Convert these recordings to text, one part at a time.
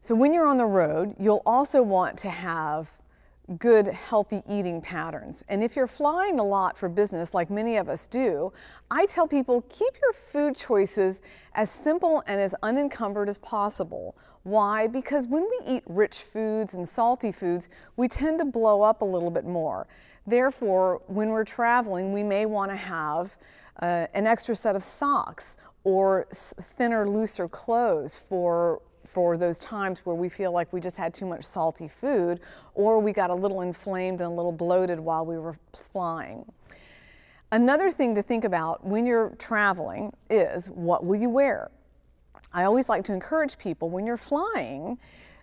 So when you're on the road, you'll also want to have good, healthy eating patterns. And if you're flying a lot for business, like many of us do, I tell people keep your food choices as simple and as unencumbered as possible. Why? Because when we eat rich foods and salty foods, we tend to blow up a little bit more. Therefore, when we're traveling, we may want to have an extra set of socks or thinner, looser clothes for those times where we feel like we just had too much salty food, or we got a little inflamed and a little bloated while we were flying. Another thing to think about when you're traveling is, what will you wear? I always like to encourage people, when you're flying,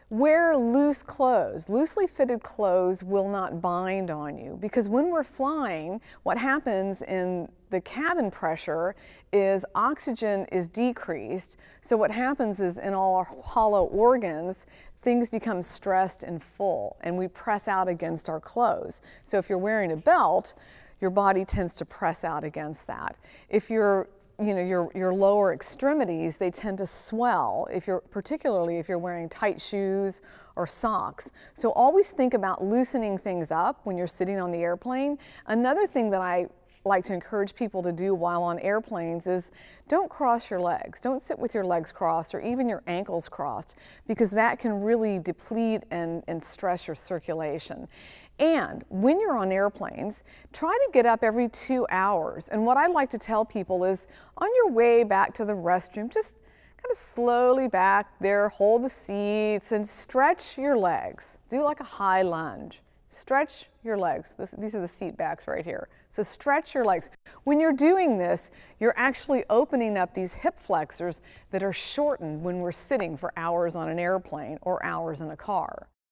wear loose clothes. Loosely fitted clothes will not bind on you, because when we're flying, what happens in the cabin pressure is oxygen is decreased. So what happens is, in all our hollow organs, things become stressed and full, and we press out against our clothes. So if you're wearing a belt, your body tends to press out against that. If you're your lower extremities, they tend to swell, particularly if you're wearing tight shoes or socks. So always think about loosening things up when you're sitting on the airplane. Another thing that I like to encourage people to do while on airplanes is, don't cross your legs. Don't sit with your legs crossed or even your ankles crossed, because that can really deplete and stress your circulation. And when you're on airplanes, try to get up every 2 hours. And what I like to tell people is, on your way back to the restroom, just kind of slowly back there, hold the seats and stretch your legs. Do like a high lunge. Stretch your legs. These are the seat backs right here. So stretch your legs. When you're doing this, you're actually opening up these hip flexors that are shortened when we're sitting for hours on an airplane or hours in a car.